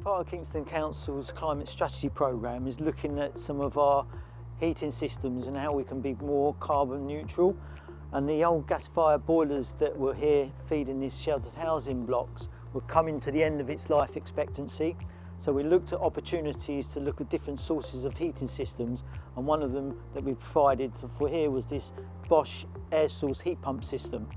Part of Kingston Council's climate strategy programme is looking at some of our heating systems and how we can be more carbon neutral. And the old gas-fired boilers that were here feeding these sheltered housing blocks were coming to the end of its life expectancy. So we looked at opportunities to look at different sources of heating systems, and one of them that we provided for here was this Bosch air source heat pump system.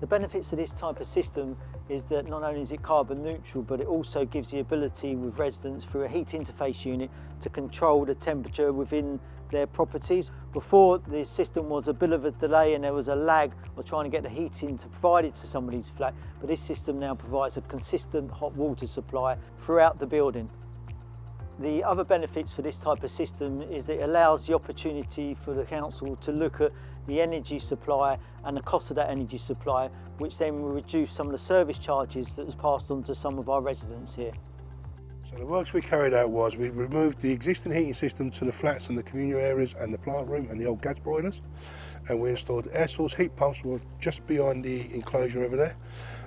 The benefits of this type of system is that not only is it carbon neutral, but it also gives the ability with residents through a heat interface unit to control the temperature within their properties. Before, the system was a bit of a delay and there was a lag of trying to get the heating to provide it to somebody's flat, but this system now provides a consistent hot water supply throughout the building. The other benefits for this type of system is that it allows the opportunity for the council to look at the energy supply and the cost of that energy supply, which then will reduce some of the service charges that was passed on to some of our residents here. So the works we carried out was we removed the existing heating system to the flats and the communal areas and the plant room and the old gas boilers, and we installed air source heat pumps just behind the enclosure over there,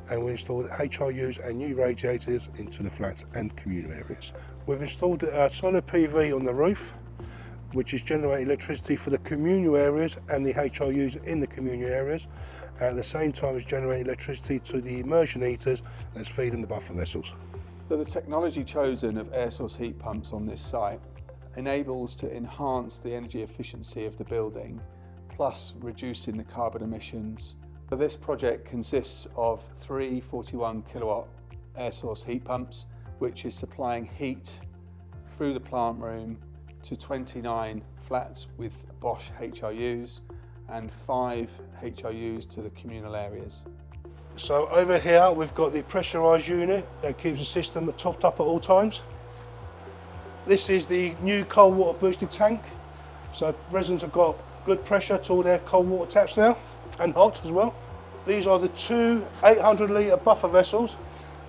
and we installed HRUs and new radiators into the flats and communal areas. We've installed solar PV on the roof, which is generating electricity for the communal areas and the HRUs in the communal areas. At the same time, it's generating electricity to the immersion heaters that's feeding the buffer vessels. So the technology chosen of air source heat pumps on this site enables to enhance the energy efficiency of the building, plus reducing the carbon emissions. So this project consists of 3 41 kilowatt air source heat pumps, which is supplying heat through the plant room to 29 flats with Bosch HRUs and 5 HRUs to the communal areas. So over here we've got the pressurised unit that keeps the system topped up at all times. This is the new cold water boosted tank. So residents have got good pressure to all their cold water taps now, and hot as well. These are the 2 800 litre buffer vessels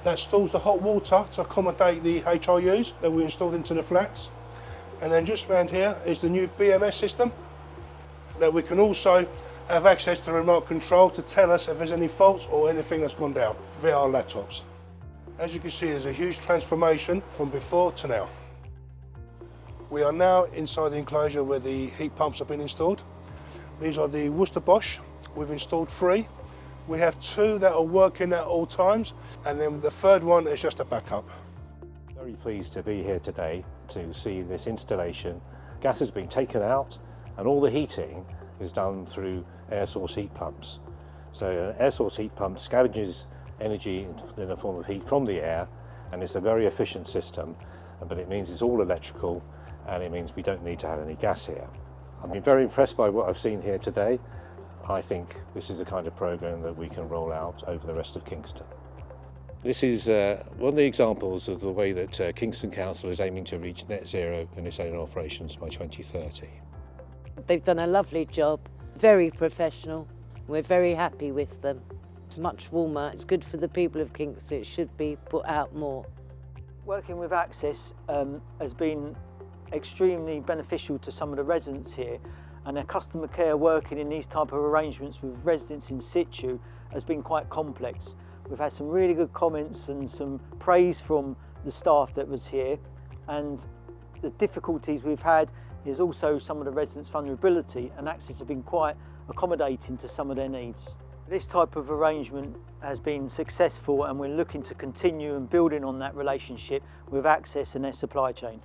that stores the hot water to accommodate the HRUs that we installed into the flats. And then just around here is the new BMS system that we can also have access to remote control to tell us if there's any faults or anything that's gone down via our laptops. As you can see, there's a huge transformation from before to now. We are now inside the enclosure where the heat pumps have been installed. These are the Worcester Bosch. We've installed 3. We have 2 that are working at all times, and then the third one is just a backup. Very pleased to be here today to see this installation. Gas has been taken out and all the heating is done through air source heat pumps. So an air source heat pump scavenges energy in the form of heat from the air, and it's a very efficient system, but it means it's all electrical, and it means we don't need to have any gas here. I've been very impressed by what I've seen here today. I think this is the kind of programme that we can roll out over the rest of Kingston. This is one of the examples of the way that Kingston Council is aiming to reach net zero in its own operations by 2030. They've done a lovely job, very professional. We're very happy with them. It's much warmer, it's good for the people of Kingston, it should be put out more. Working with Access has been extremely beneficial to some of the residents here, and their customer care working in these type of arrangements with residents in situ has been quite complex. We've had some really good comments and some praise from the staff that was here, and the difficulties we've had is also some of the residents' vulnerability, and Access have been quite accommodating to some of their needs. This type of arrangement has been successful, and we're looking to continue and building on that relationship with Access and their supply chain.